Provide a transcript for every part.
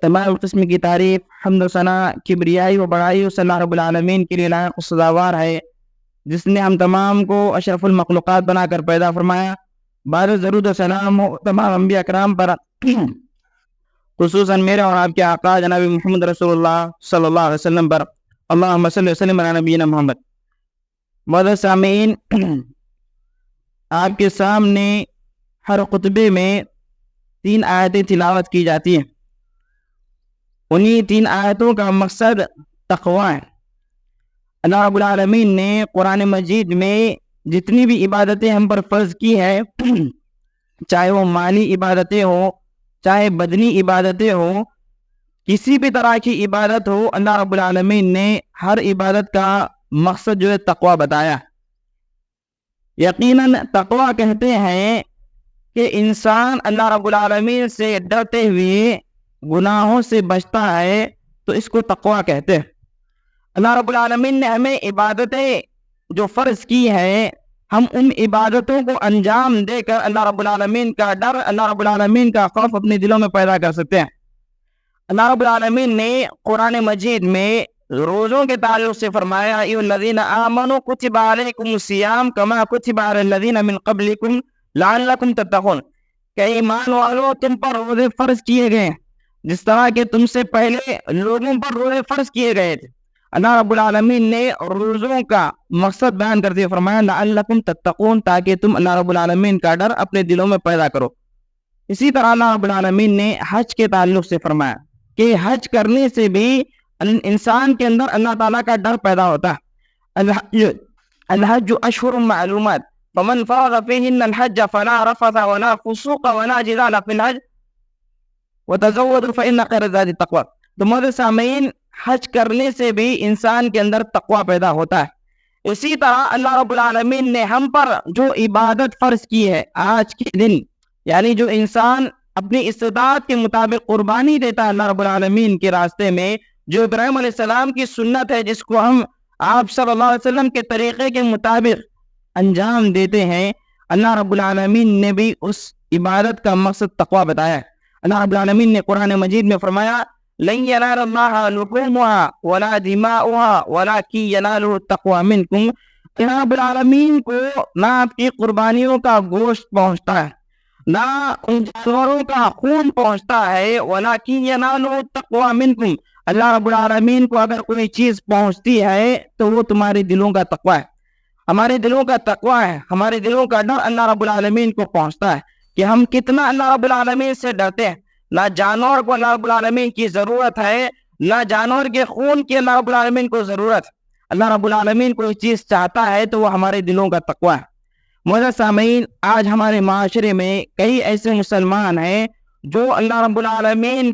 تمام قسم کی تعریف، حمد و ثنا، کبریائی و بڑائی اس اللہ رب العالمین کے لیے لائق و سزاوار ہے جس نے ہم تمام کو اشرف المخلوقات بنا کر پیدا فرمایا۔ بعد درود و سلام ہو تمام انبیاء کرام پر، خصوصاً میرے اور آپ کے آقا جناب محمد رسول اللہ صلی اللہ علیہ وسلم پر۔ اللہم صلی وسلم علی نبینا محمد۔ معزز سامعین، آپ کے سامنے ہر خطبے میں 3 آیتیں تلاوت کی جاتی ہیں۔ انہی 3 آیتوں کا مقصد تقوی ہے۔ اللہ رب العالمین نے قرآن مجید میں جتنی بھی عبادتیں ہم پر فرض کی ہے، چاہے وہ مالی عبادتیں ہوں، چاہے بدنی عبادتیں ہوں، کسی بھی طرح کی عبادت ہو، اللہ رب العالمین نے ہر عبادت کا مقصد جو ہے تقوی بتایا۔ یقیناً تقوی کہتے ہیں کہ انسان اللہ رب العالمین سے ڈرتے ہوئے گناہوں سے بچتا ہے، تو اس کو تقوی کہتے ہیں۔ اللہ رب العالمین نے ہمیں عبادتیں جو فرض کی ہے، ہم ان عبادتوں کو انجام دے کر اللہ رب العالمین کا ڈر، اللہ رب العالمین کا خوف اپنے دلوں میں پیدا کر سکتے ہیں۔ اللہ رب العالمین نے قرآن مجید میں روزوں کے تعلق سے فرمایا، ایھا الذین آمنوا کتب علیکم الصیام کما کتب علی الذین من قبلکم لعلکم تتقون، کہ ایمان والو تم پر روزے فرض کیے گئے جس طرح کہ تم سے پہلے لوگوں پر روزے فرض کیے گئے تھے۔ اللہ رب العالمین نے روزوں کا مقصد بیان کرتے ہوئے فرمایا لعلکم تتقون، تاکہ تم اللہ رب العالمین کا ڈر اپنے دلوں میں پیدا کرو۔ اسی طرح اللہ رب العالمین نے حج کے تعلق سے فرمایا کہ حج کرنے سے بھی انسان کے اندر اللہ تعالیٰ کا ڈر پیدا ہوتا ہے۔ الحج اشہر معلومات فمن فرض فیہن الحج فلا رفث ولا فسوق ولا جدال فی الحج وتزودوا فإن خیر الزاد التقوی۔ تو معزز سامعین، حج کرنے سے بھی انسان کے اندر تقوی پیدا ہوتا ہے۔ اسی طرح اللہ رب العالمین نے ہم پر جو عبادت فرض کی ہے آج کے دن، یعنی جو انسان اپنی استطاعت کے مطابق قربانی دیتا ہے اللہ رب العالمین کے راستے میں، جو ابراہیم علیہ السلام کی سنت ہے جس کو ہم آپ صلی اللہ علیہ وسلم کے طریقے کے مطابق انجام دیتے ہیں، اللہ رب العالمین نے بھی اس عبادت کا مقصد تقوی بتایا ہے۔ اللہ رب العالمین نے قرآن مجید میں فرمایا لن ینال اللہ لحومها ولا دماؤها ولکن ینالہ التقوی منکم، کہ رب العالمین کو نہ آپ کی قربانیوں کا گوشت پہنچتا ہے، نہ ان جانوروں کا خون پہنچتا ہے، ولیکن ینالہ التقوی منکم، اللہ رب العالمین کو اگر کوئی چیز پہنچتی ہے تو وہ تمہارے دلوں کا تقوی ہے۔ ہمارے دلوں کا تقوی ہے، ہمارے دلوں کا ڈر اللہ رب العالمین کو پہنچتا ہے کہ ہم کتنا اللہ رب العالمین سے ڈرتے ہیں۔ نہ جانور کو اللہ رب العالمین کی ضرورت ہے، نہ جانور کے خون کی اللہ رب العالمین کو ضرورت ہے۔ اللہ رب العالمین کوئی چیز چاہتا ہے تو وہ ہمارے دلوں کا تقوی ہے۔ معزز سامعین، آج ہمارے معاشرے میں کئی ایسے مسلمان ہیں جو اللہ رب العالمین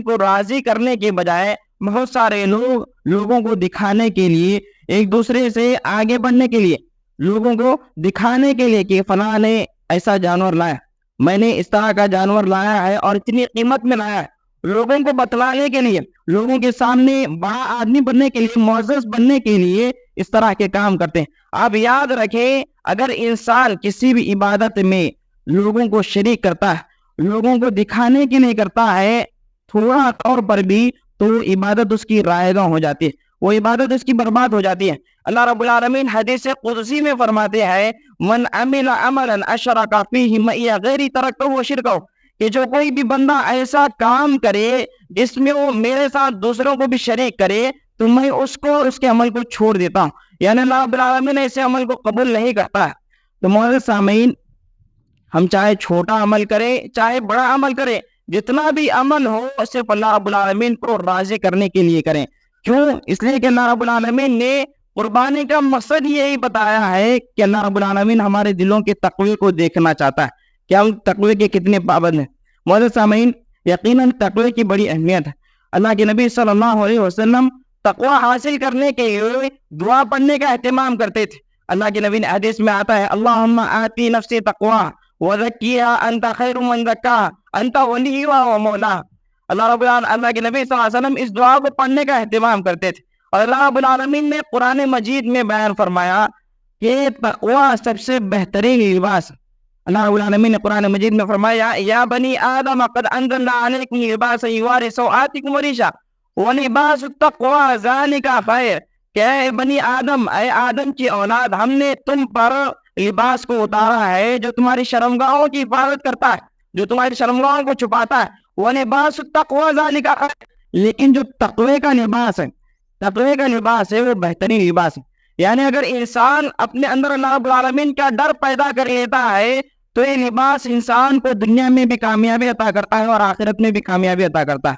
کو راضی کرنے کے بجائے بہت سارے لوگوں کو دکھانے کے لیے، ایک دوسرے سے آگے بڑھنے کے لیے، لوگوں کو دکھانے کے لیے کہ فلاں نے ایسا جانور لایا، میں نے اس طرح کا جانور لایا ہے اور اتنی قیمت میں لایا ہے، لوگوں کو بتلانے کے لیے، لوگوں کے سامنے بڑا آدمی بننے کے لیے، معزز بننے کے لیے اس طرح کے کام کرتے ہیں۔ آپ یاد رکھیں، اگر انسان کسی بھی عبادت میں لوگوں کو شریک کرتا ہے، لوگوں کو دکھانے کے لیے کرتا ہے، تھوڑا طور پر بھی، تو عبادت اس کی رائگاں ہو جاتی ہے، وہ عبادت اس کی برباد ہو جاتی ہے۔ اللہ رب العالمین حدیث قدسی میں فرماتے ہیں من عمل عملا اشرک فیہ معی غیری ترکتہ وشرکہ، کہ جو کوئی بھی بندہ ایسا کام کرے جس میں وہ میرے ساتھ دوسروں کو بھی شریک کرے تو میں اس کو اس کے عمل کو چھوڑ دیتا ہوں، یعنی اللہ رب العالمین ایسے عمل کو قبول نہیں کرتا ہے۔ تو معزز سامعین، ہم چاہے چھوٹا عمل کریں چاہے بڑا عمل کریں، جتنا بھی عمل ہو صرف اللہ رب العالمین کو راضی کرنے کے لیے کریں۔ کیوں؟ اس لیے کہ اللہ رب العالمین نے قربانی کا مقصد یہی بتایا ہے کہ اللہ رب العالمین ہمارے دلوں کے تقوی کو دیکھنا چاہتا ہے کہ ہم تقوی کے کتنے پابند ہیں۔ معزز سامعین، یقیناً تقوی کی بڑی اہمیت ہے۔ اللہ کے نبی صلی اللہ علیہ وسلم تقوی حاصل کرنے کے لیے دعا پڑھنے کا اہتمام کرتے تھے۔ اللہ کے نبی نے حدیث میں آتا ہے اللہم آتی نفسی تقوی وزکیہا انت خیر من زکاہا انت ولیہا و مولاہا۔ اللہ کے نبی صلی اللہ علیہ وسلم اس دعا کو پڑھنے کا اہتمام کرتے تھے، اور اللہ رب العالمین نے قرآن مجید میں بیان فرمایا کہ تقوی سب سے بہترین لباس، اللہ رب العالمین نے قرآن مجید میں فرمایا یا بنی آدم قد انزلنا علیکم لباسا یواری سوآتکم وریشا ولباس التقوی ذالک خیر، کہ اے بنی آدم، اے آدم کی اولاد، ہم نے تم پر لباس کو اتارا ہے جو تمہاری شرمگاہوں کی حفاظت کرتا ہے، جو تمہاری شرمگاہوں کو چھپاتا ہے، وَلِبَاسُ التَّقْوَىٰ ذَلِكَ خَيْرٌ، لیکن جو تقوی کا لباس ہے، تقوی کا لباس ہے وہ بہترین لباس ہے۔ یعنی اگر انسان اپنے اندر اللہ رب العالمین کا ڈر پیدا کر لیتا ہے تو یہ لباس انسان کو دنیا میں بھی کامیابی عطا کرتا ہے اور آخرت میں بھی کامیابی عطا کرتا ہے۔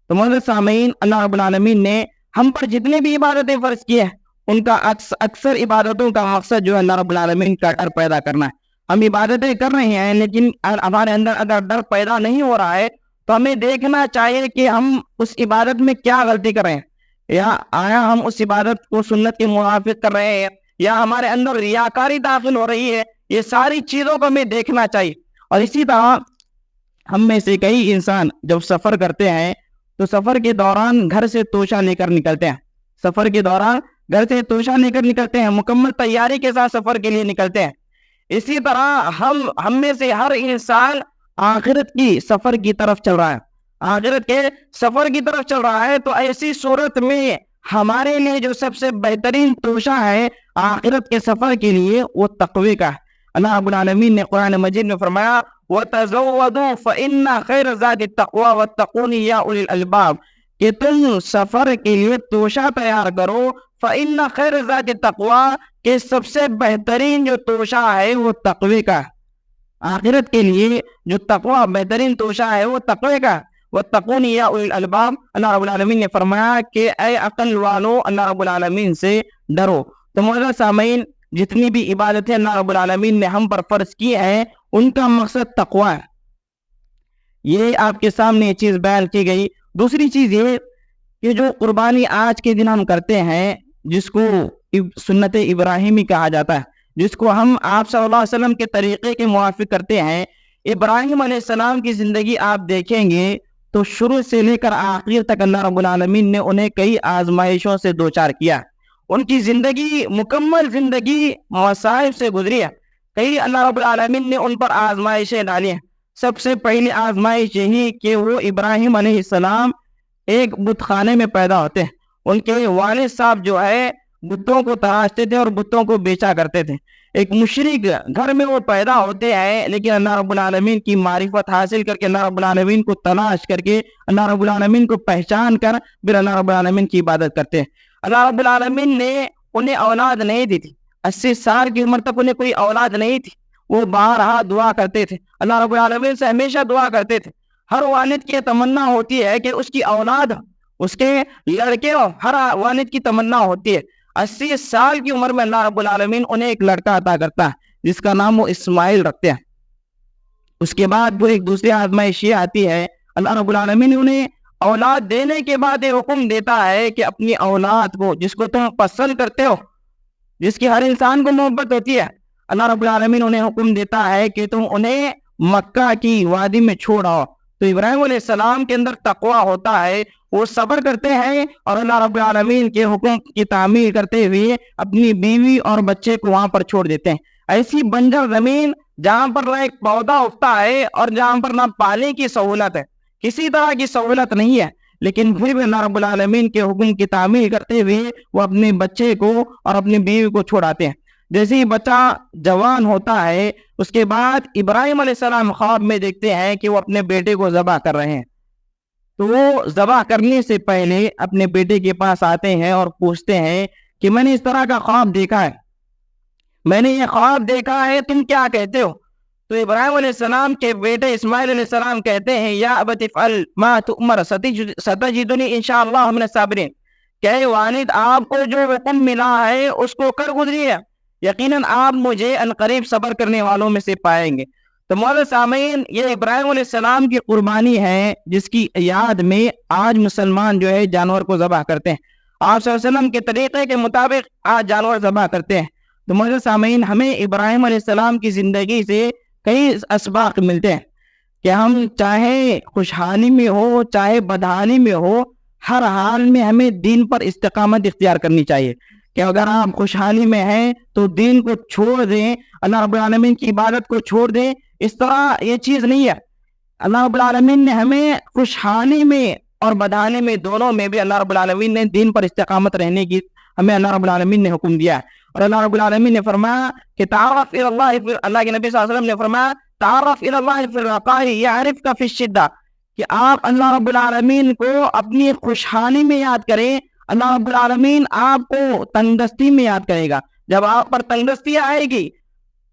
تو معزز سامعین، اللہ رب العالمین نے ہم پر جتنے بھی عبادتیں فرض کی ہیں ان کا اکثر عبادتوں کا مقصد جو ہے اللہ رب العالمین کا ڈر پیدا کرنا ہے۔ ہم عبادتیں کر رہے ہیں لیکن ہمارے اندر اگر ڈر پیدا نہیں ہو رہا ہے تو ہمیں دیکھنا چاہیے کہ ہم اس عبادت میں کیا غلطی کر رہے ہیں، یا آیا ہم اس عبادت کو سنت کے موافق کر رہے ہیں، یا ہمارے اندر ریاکاری داخل ہو رہی ہے۔ یہ ساری چیزوں کو ہمیں دیکھنا چاہیے۔ اور اسی طرح ہم میں سے کئی انسان جب سفر کرتے ہیں تو سفر کے دوران گھر سے توشہ لے کر نکلتے ہیں، سفر کے دوران گھر سے توشہ لے کر نکلتے ہیں، مکمل تیاری کے ساتھ سفر کے لیے نکلتے ہیں۔ اسی طرح ہم میں سے ہر انسان آخرت کی سفر کی طرف چل رہا ہے، آخرت کے سفر کی طرف چل رہا ہے۔ تو ایسی صورت میں ہمارے لیے جو سب سے بہترین توشہ ہے آخرت کے سفر کے لیے وہ تقوی کا ہے۔ اللہ رب العالمین نے قرآن مجید میں فرمایا وَتَزَوَّدُوا فَإِنَّ خَيْرَ زَادِ التَّقْوَىٰ وَاتَّقُونِ يَا أُولِي الْأَلْبَابِ، کہ تم سفر کے لیے توشہ تیار کرو، فَإِنَّ خَيْرَ زَادِ التَّقْوَىٰ، کہ سب سے بہترین جو توشہ ہے وہ تقوی کا ہے۔ آخرت کے لیے جو تقوی بہترین توشہ ہے وہ تقوی کا ہے۔ وَاتَّقُونِ يَا أُولِي الْأَلْبَابِ، اللہ رب العالمین نے فرمایا کہ اے عقل والو اللہ رب العالمین سے ڈرو۔ تو معزز سامعین، جتنی بھی عبادتیں اللہ رب العالمین نے ہم پر فرض کی ہیں ان کا مقصد تقوی ہے۔ یہ آپ کے سامنے یہ چیز بیان کی گئی۔ دوسری چیز یہ کہ جو قربانی آج کے دن ہم کرتے ہیں جس کو سنت ابراہیمی کہا جاتا ہے، جس کو ہم آپ صلی اللہ علیہ وسلم کے طریقے کے موافق کرتے ہیں، ابراہیم علیہ السلام کی زندگی آپ دیکھیں گے تو شروع سے لے کر آخر تک اللہ رب العالمین نے انہیں کئی آزمائشوں سے دوچار کیا۔ ان کی زندگی، مکمل زندگی مصائب سے گزری ہے۔ کئی اللہ رب العالمین نے ان پر آزمائشیں ڈالی ہیں۔ سب سے پہلی آزمائش یہی کہ وہ ابراہیم علیہ السلام ایک بت خانے میں پیدا ہوتے ہیں۔ ان کے والد صاحب جو ہے بتوں کو تراشتے تھے اور بتوں کو بیچا کرتے تھے۔ ایک مشرک گھر میں وہ پیدا ہوتے ہیں، لیکن اللہ رب العالمین کی معرفت حاصل کر کے، اللہ رب العالمین کو تلاش کر کے، اللہ رب العالمین کو پہچان کر پھر اللہ رب العالمین کی عبادت کرتے ہیں۔ اللہ رب العالمین نے انہیں اولاد نہیں دی تھی، 80 سال کی عمر تک انہیں کوئی اولاد نہیں تھی۔ وہ بارہا دعا کرتے تھے، اللہ رب العالمین سے ہمیشہ دعا کرتے تھے۔ ہر والد کی تمنا ہوتی ہے کہ اس کی اولاد، اس کے لڑکے ہو، ہر والد کی تمنا ہوتی ہے۔ 80 سال کی عمر میں اللہ رب العالمین انہیں ایک لڑکا عطا کرتا ہے جس کا نام وہ اسماعیل رکھتے ہیں۔ اس کے بعد وہ ایک دوسری آزمائش یہ آتی ہے، اللہ رب العالمین انہیں اولاد دینے کے بعد یہ حکم دیتا ہے کہ اپنی اولاد کو، جس کو تم پسند کرتے ہو، جس کی ہر انسان کو محبت ہوتی ہے، اللہ رب العالمین انہیں حکم دیتا ہے کہ تم انہیں مکہ کی وادی میں چھوڑ آؤ۔ تو ابراہیم علیہ السلام کے اندر تقوی ہوتا ہے، وہ صبر کرتے ہیں اور اللہ رب العالمین کے حکم کی تعمیل کرتے ہوئے اپنی بیوی اور بچے کو وہاں پر چھوڑ دیتے ہیں۔ ایسی بنجر زمین جہاں پر نہ ایک پودا اگتا ہے اور جہاں پر نہ پانی کی سہولت ہے، کسی طرح کی سہولت نہیں ہے، لیکن پھر بھی اللہ رب العالمین کے حکم کی تعمیل کرتے ہوئے وہ اپنے بچے کو اور اپنی بیوی کو چھوڑاتے ہیں۔ جیسے ہی بچہ جوان ہوتا ہے اس کے بعد ابراہیم علیہ السلام خواب میں دیکھتے ہیں کہ وہ اپنے بیٹے کو ذبح کر رہے ہیں۔ تو وہ ذبح کرنے سے پہلے اپنے بیٹے کے پاس آتے ہیں اور پوچھتے ہیں کہ میں نے اس طرح کا خواب دیکھا ہے، میں نے یہ خواب دیکھا ہے، تم کیا کہتے ہو؟ تو ابراہیم علیہ السلام کے بیٹے اسماعیل علیہ السلام کہتے ہیں یا ابت افعل ما تؤمر ستجدنی انشاءاللہ من الصابرین، کہ والد آپ کو جو حکم ملا ہے اس کو کر گزریے، یقیناً آپ مجھے عنقریب صبر کرنے والوں میں سے پائیں گے۔ تو معزز سامعین، یہ ابراہیم علیہ السلام کی قربانی ہے جس کی یاد میں آج مسلمان جو ہے جانور کو ذبح کرتے ہیں، آپ صلی اللہ علیہ وسلم کے طریقے کے مطابق آج جانور ذبح کرتے ہیں۔ تو معزز سامعین، ہمیں ابراہیم علیہ السلام کی زندگی سے کئی اسباق ملتے ہیں کہ ہم چاہے خوشحالی میں ہو چاہے بدحالی میں ہو، ہر حال میں ہمیں دین پر استقامت اختیار کرنی چاہیے۔ کہ اگر آپ خوشحالی میں ہیں تو دین کو چھوڑ دیں, اللہ رب العالمین کی عبادت کو چھوڑ دیں. اس طرح یہ چیز نہیں ہے. اللہ رب العالمین نے ہمیں خوشحالی میں اور بدحالی میں دونوں میں بھی اللہ رب العالمین نے دین پر استقامت رہنے کی ہمیں اللہ رب العالمین نے حکم دیا ہے. اور اللہ رب العالمین نے فرمایا کہ تعارف الی اللہ, اللہ کے نبی صلی اللہ علیہ وسلم نے فرمایا تعارف الی اللہ فی الرخاء یعرفک فی الشدہ, کہ آپ اللہ رب العالمین کو اپنی خوشحالی میں یاد کریں, اللہ رب العالمین آپ کو تندرستی میں یاد کرے گا. جب آپ پر تندرستی آئے گی,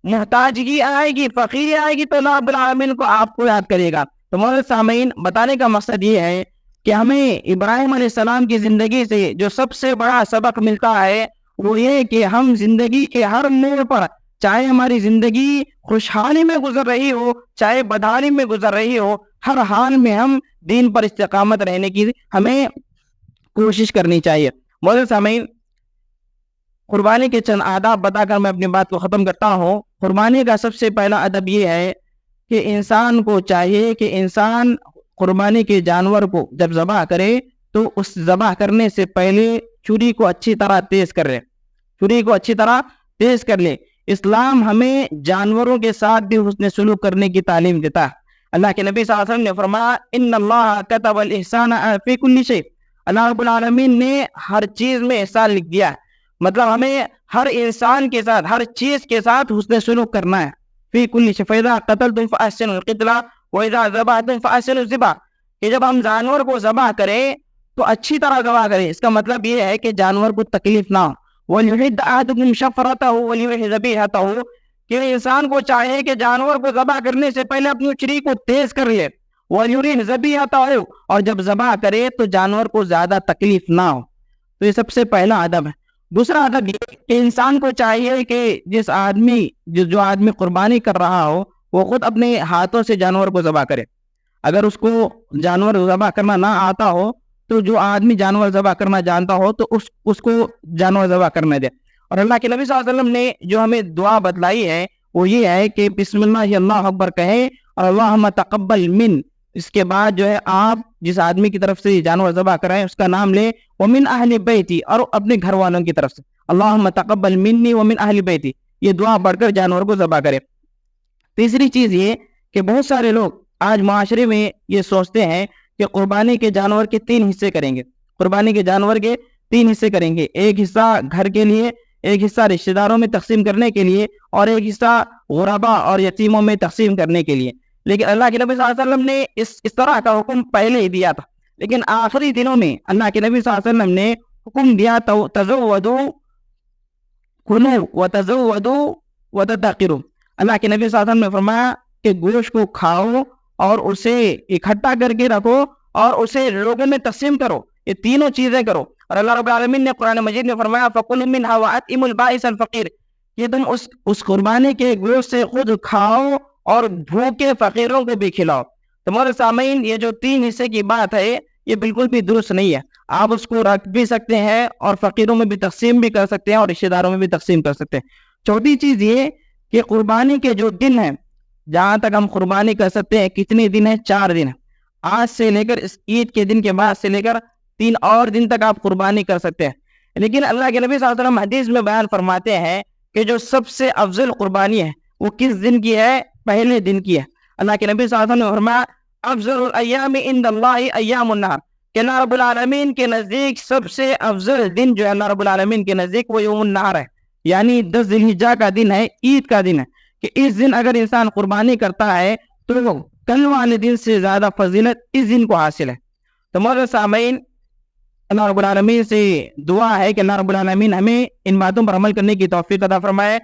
محتاجگی آئے گی, فقیری آئے گی, تو اللہ رب العالمین کو آپ کو یاد کرے گا. تو مولانا سامعین, بتانے کا مقصد یہ ہے کہ ہمیں ابراہیم علیہ السلام کی زندگی سے جو سب سے بڑا سبق ملتا ہے وہ یہ کہ ہم زندگی کے ہر موڑ پر, چاہے ہماری زندگی خوشحالی میں گزر رہی ہو چاہے بدحالی میں گزر رہی ہو, ہر حال میں ہم دین پر استقامت رہنے کی ہمیں کوشش کرنی چاہیے. مولانا سامعین, قربانی کے چند آداب بتا کر میں اپنی بات کو ختم کرتا ہوں. قربانی کا سب سے پہلا ادب یہ ہے کہ انسان کو چاہیے کہ انسان قربانی کے جانور کو جب ذبح کرے تو اس ذبح کرنے سے پہلے چھری کو اچھی طرح تیز کر لے, چھری کو اچھی طرح تیز کر لے. اسلام ہمیں جانوروں کے ساتھ بھی حسن سلوک کرنے کی تعلیم دیتا ہے. اللہ کے نبی صلی اللہ علیہ وسلم نے فرمایا ان اللہ کتب الاحسان فی کل شیء, اللہ رب العالمین نے ہر چیز میں احسان لکھ دیا ہے. مطلب ہمیں ہر انسان کے ساتھ, ہر چیز کے ساتھ حسن سلوک کرنا ہے. فی کل شیء فاذا قتلتم فاحسنوا القتلہ واذا ذبحتم فاحسنوا الذبح, کہ جب ہم جانور کو ذبح کریں تو اچھی طرح ذبح کریں. اس کا مطلب یہ ہے کہ جانور کو تکلیف نہ ہو. وَلْيُحِدَّ أَحَدُكُمْ شَفْرَتَهُ وَلْيُحْدَ ذَبِيحَتَهُ, کہ انسان کو چاہے کہ جانور کو ذبح کرنے سے پہلے اپنی چھری کو تیز کر لے. وَلْيُحِدَّ ذَبِيحَتَهُ, اور جب ذبح کرے تو جانور کو زیادہ تکلیف نہ ہو. تو یہ سب سے پہلا ادب ہے. دوسرا ادب یہ کہ انسان کو چاہیے کہ جو آدمی قربانی کر رہا ہو وہ خود اپنے ہاتھوں سے جانور کو ذبح کرے. اگر اس کو جانور ذبح کرنا نہ آتا ہو تو جو آدمی جانور ذبح کرنا جانتا ہو تو اس کو جانور ذبح کرنے دے. اور اللہ کے نبی صلی اللہ علیہ وسلم نے جو ہمیں دعا بتلائی ہے وہ یہ ہے کہ بسم اللہ اللہ اکبر کہے اور اللہم تقبل من, اس کے بعد جو ہے آپ جس آدمی کی طرف سے جانور ذبح کرائیں اس کا نام لیں, ومن اہل بیتی, اور اپنے گھر والوں کی طرف سے اللہم تقبل منی ومن اہل بیتی, یہ دعا پڑھ کر جانور کو ذبح کرے. تیسری چیز یہ کہ بہت سارے لوگ آج معاشرے میں یہ سوچتے ہیں کہ قربانی کے جانور کے 3 حصے کریں گے. قربانی کے جانور کے 3 حصے کریں گے, ایک حصہ گھر کے لیے, ایک حصہ رشتہ داروں میں تقسیم کرنے کے لیے, اور ایک حصہ غربا اور یتیموں میں تقسیم کرنے کے لیے. لیکن اللہ کے نبی صلی اللہ علیہ وسلم نے اس طرح کا حکم پہلے ہی دیا تھا, لیکن آخری دنوں میں اللہ کے نبی صلی اللہ علیہ وسلم نے حکم دیا تزودوا کلوا وتزودوا وتدخروا. اللہ کے نبی صلی اللہ علیہ وسلم نے فرمایا کہ گوشت کو کھاؤ اور اسے اکٹھا کر کے رکھو اور اسے لوگوں میں تقسیم کرو, یہ تینوں چیزیں کرو. اور اللہ رب العالمین نے قرآن مجید میں فرمایا فَكُلُوا مِنْهَا وَأَطْعِمُوا الْبَائِسَ الْفَقِيرَ, کہ تم اس قربانی کے گوشت سے خود کھاؤ اور بھوکے فقیروں کو بھی کھلاؤ. تمہارے سامعین, یہ جو 3 حصے کی بات ہے یہ بالکل بھی درست نہیں ہے. آپ اس کو رکھ بھی سکتے ہیں اور فقیروں میں بھی تقسیم بھی کر سکتے ہیں اور رشتہ داروں میں بھی تقسیم کر سکتے ہیں. چوتھی چیز یہ کہ قربانی کے جو دن ہیں, جہاں تک ہم قربانی کر سکتے ہیں, کتنے دن ہیں؟ 4 دن. آج سے لے کر اس عید کے دن کے بعد سے لے کر 3 اور دن تک آپ قربانی کر سکتے ہیں. لیکن اللہ کے نبی صلی اللہ علیہ وسلم حدیث میں بیان فرماتے ہیں کہ جو سب سے افضل قربانی ہے وہ کس دن کی ہے؟ پہلے دن کی ہے. اللہ کے نبی صلی اللہ علیہ وسلم نے فرمایا افضل الایام عند اللہ ایام النحر, کہ اللہ رب العالمین کے نزدیک سب سے افضل دن جو ہے اللہ رب العالمین کے نزدیک وہ یوم النحر ہے, یعنی 10 ذی الحجہ کا دن ہے, عید کا دن ہے. کہ اس دن اگر انسان قربانی کرتا ہے تو کل والے دن سے زیادہ فضیلت اس دن کو حاصل ہے. تو مولانا سامعین, اللہ رب العالمین سے دعا ہے کہ اللہ رب العالمین ہمیں ان باتوں پر عمل کرنے کی توفیق عطا فرمائے.